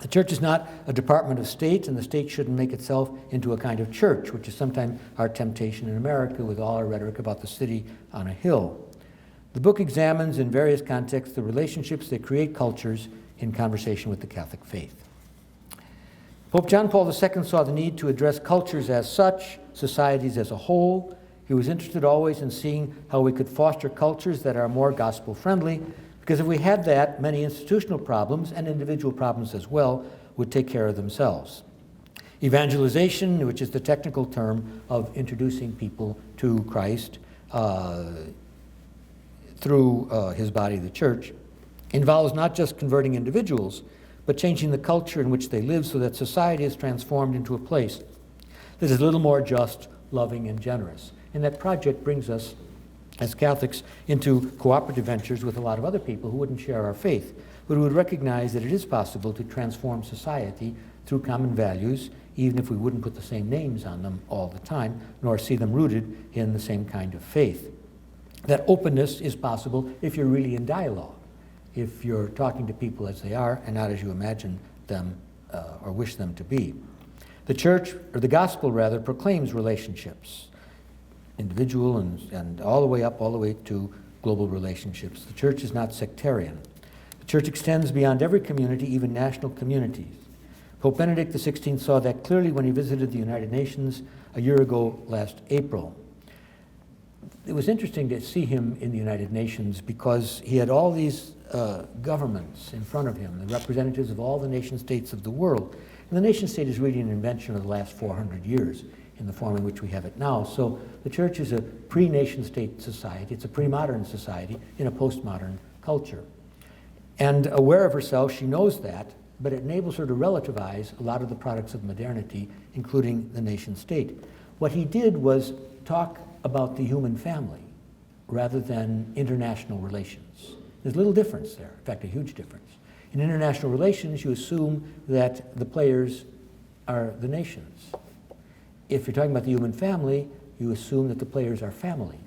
The church is not a department of state, and the state shouldn't make itself into a kind of church, which is sometimes our temptation in America with all our rhetoric about the city on a hill. The book examines in various contexts the relationships that create cultures in conversation with the Catholic faith. Pope John Paul II saw the need to address cultures as such, societies as a whole. He was interested always in seeing how we could foster cultures that are more gospel-friendly, because if we had that, many institutional problems, and individual problems as well, would take care of themselves. Evangelization, which is the technical term of introducing people to Christ through his body, the church, involves not just converting individuals, but changing the culture in which they live so that society is transformed into a place that is a little more just, loving, and generous. And that project brings us, as Catholics, into cooperative ventures with a lot of other people who wouldn't share our faith, but who would recognize that it is possible to transform society through common values, even if we wouldn't put the same names on them all the time, nor see them rooted in the same kind of faith. That openness is possible if you're really in dialogue, if you're talking to people as they are and not as you imagine them or wish them to be. The church, or the gospel rather, proclaims relationships, individual and all the way to global relationships. The church is not sectarian. The church extends beyond every community, even national communities. Pope Benedict XVI saw that clearly when he visited the United Nations a year ago last April. It was interesting to see him in the United Nations because he had all these governments in front of him, the representatives of all the nation states of the world. And the nation state is really an invention of the last 400 years in the form in which we have it now. So the church is a pre-nation state society. It's a pre-modern society in a postmodern culture. And aware of herself, she knows that, but it enables her to relativize a lot of the products of modernity, including the nation state. What he did was talk about the human family rather than international relations. There's a little difference there, in fact, a huge difference. In international relations, you assume that the players are the nations. If you're talking about the human family, you assume that the players are families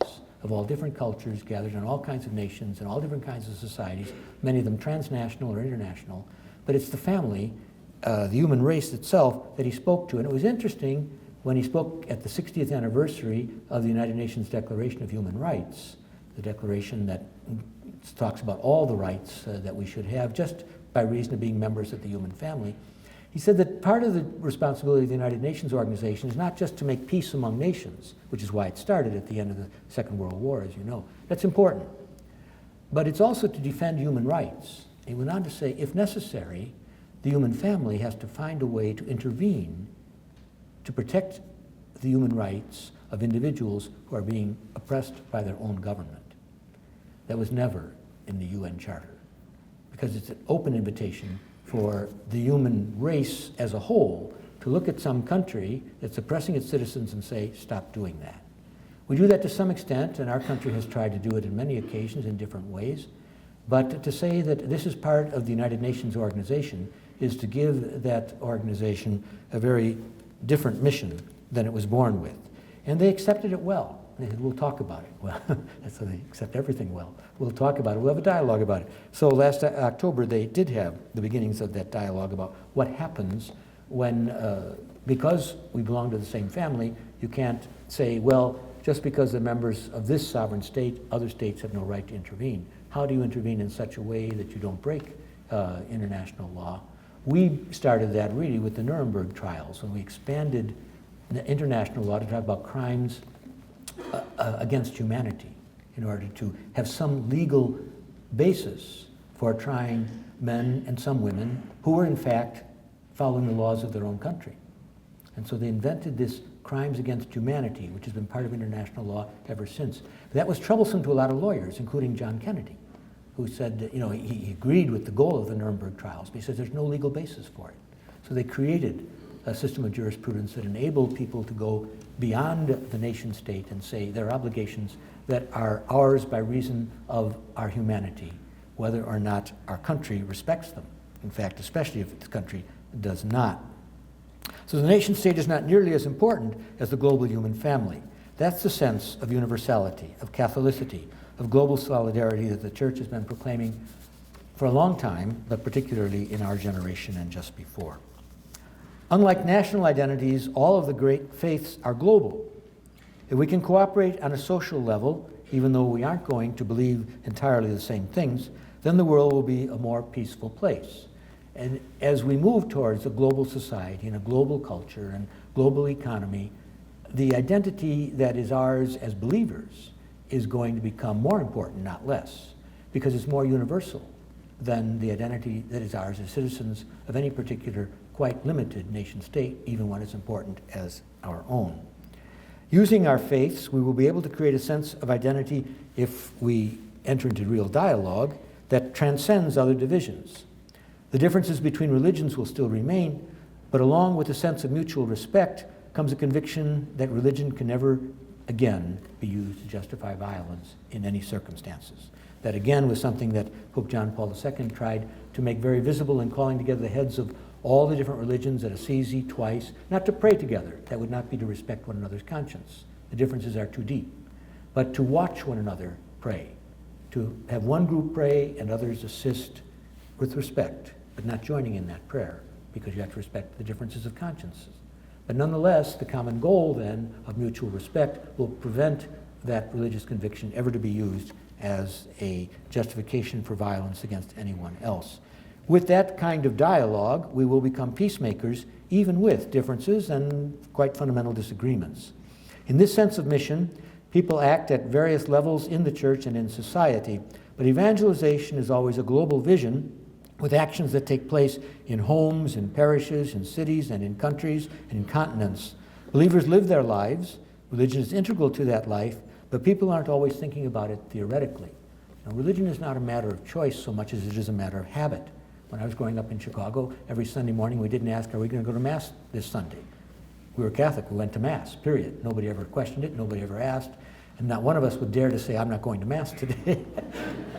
of all different cultures gathered in all kinds of nations and all different kinds of societies, many of them transnational or international. But it's the family, the human race itself, that he spoke to. And it was interesting when he spoke at the 60th anniversary of the United Nations Declaration of Human Rights, the declaration that talks about all the rights that we should have just by reason of being members of the human family. He said that part of the responsibility of the United Nations organization is not just to make peace among nations, which is why it started at the end of the Second World War, as you know. That's important. But it's also to defend human rights. He went on to say, if necessary, the human family has to find a way to intervene to protect the human rights of individuals who are being oppressed by their own government. That was never in the UN Charter, because it's an open invitation for the human race as a whole to look at some country that's oppressing its citizens and say, stop doing that. We do that to some extent, and our country has tried to do it in many occasions in different ways, but to say that this is part of the United Nations organization is to give that organization a very different mission than it was born with. And they accepted it well. They said, we'll talk about it. Well, that's how they accept everything well. We'll talk about it. We'll have a dialogue about it. So last October, they did have the beginnings of that dialogue about what happens when, because we belong to the same family, you can't say, well, just because they're members of this sovereign state, other states have no right to intervene. How do you intervene in such a way that you don't break international law? We started that really with the Nuremberg trials, when we expanded the international law to talk about crimes against humanity in order to have some legal basis for trying men and some women who were in fact following the laws of their own country. And so they invented this crimes against humanity, which has been part of international law ever since. That was troublesome to a lot of lawyers, including John Kennedy, who said that, he agreed with the goal of the Nuremberg trials, but he says there's no legal basis for it. So they created a system of jurisprudence that enabled people to go beyond the nation state and say there are obligations that are ours by reason of our humanity, whether or not our country respects them. In fact, especially if the country does not. So the nation state is not nearly as important as the global human family. That's the sense of universality, of Catholicity, of global solidarity that the Church has been proclaiming for a long time, but particularly in our generation and just before. Unlike national identities, all of the great faiths are global. If we can cooperate on a social level, even though we aren't going to believe entirely the same things, then the world will be a more peaceful place. And as we move towards a global society and a global culture and global economy, the identity that is ours as believers is going to become more important, not less, because it's more universal than the identity that is ours as citizens of any particular quite limited nation state, even one as important as our own. Using our faiths, we will be able to create a sense of identity if we enter into real dialogue that transcends other divisions. The differences between religions will still remain, but along with a sense of mutual respect comes a conviction that religion can never again be used to justify violence in any circumstances. That again was something that Pope John Paul II tried to make very visible in calling together the heads of all the different religions at Assisi twice, not to pray together. That would not be to respect one another's conscience. The differences are too deep. But to watch one another pray, to have one group pray and others assist with respect, but not joining in that prayer, because you have to respect the differences of consciences. But nonetheless, the common goal then of mutual respect will prevent that religious conviction ever to be used as a justification for violence against anyone else. With that kind of dialogue, we will become peacemakers, even with differences and quite fundamental disagreements. In this sense of mission, people act at various levels in the church and in society, but evangelization is always a global vision with actions that take place in homes, in parishes, in cities, and in countries, and in continents. Believers live their lives. Religion is integral to that life, but people aren't always thinking about it theoretically. Now, religion is not a matter of choice so much as it is a matter of habit. When I was growing up in Chicago, every Sunday morning we didn't ask, are we going to go to Mass this Sunday? We were Catholic, we went to Mass, period. Nobody ever questioned it, nobody ever asked, and not one of us would dare to say, I'm not going to Mass today.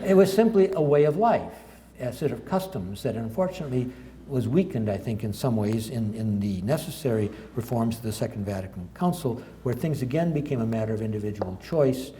It was simply a way of life, a set of customs that unfortunately was weakened, I think, in some ways in the necessary reforms of the Second Vatican Council, where things again became a matter of individual choice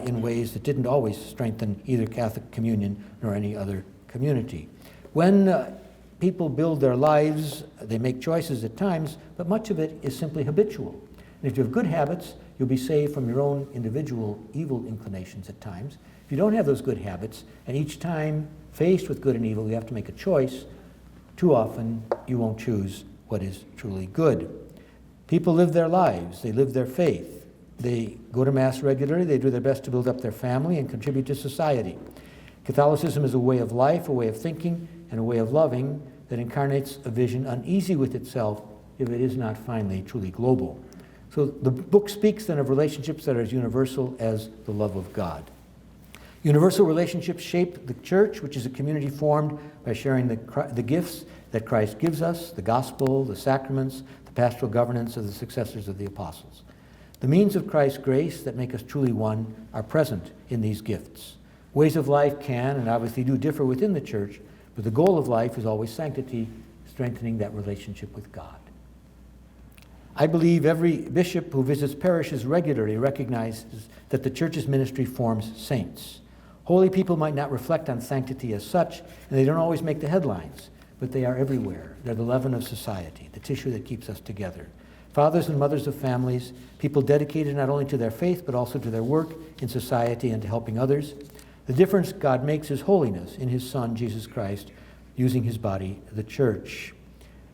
in ways that didn't always strengthen either Catholic communion nor any other community. When people build their lives, they make choices at times, but much of it is simply habitual. And if you have good habits, you'll be saved from your own individual evil inclinations at times. If you don't have those good habits, and each time faced with good and evil, you have to make a choice, too often you won't choose what is truly good. People live their lives, they live their faith. They go to Mass regularly, they do their best to build up their family and contribute to society. Catholicism is a way of life, a way of thinking, and a way of loving that incarnates a vision uneasy with itself if it is not finally truly global. So the book speaks then of relationships that are as universal as the love of God. Universal relationships shape the church, which is a community formed by sharing the gifts that Christ gives us, the gospel, the sacraments, the pastoral governance of the successors of the apostles. The means of Christ's grace that make us truly one are present in these gifts. Ways of life can and obviously do differ within the church, but the goal of life is always sanctity, strengthening that relationship with God. I believe every bishop who visits parishes regularly recognizes that the church's ministry forms saints. Holy people might not reflect on sanctity as such, and they don't always make the headlines, but they are everywhere. They're the leaven of society, the tissue that keeps us together. Fathers and mothers of families, people dedicated not only to their faith, but also to their work in society and to helping others. The difference God makes is holiness in his Son, Jesus Christ, using his body, the church.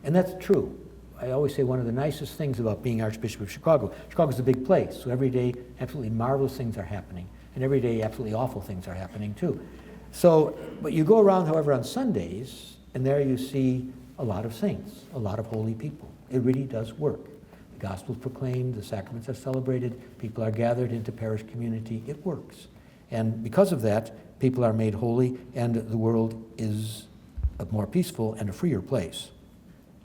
And that's true. I always say one of the nicest things about being Archbishop of Chicago, Chicago's a big place, so every day absolutely marvelous things are happening. And every day absolutely awful things are happening too. So, but you go around, however, on Sundays, and there you see a lot of saints, a lot of holy people. It really does work. The gospel is proclaimed, the sacraments are celebrated, people are gathered into parish community. It works. And because of that, people are made holy, and the world is a more peaceful and a freer place.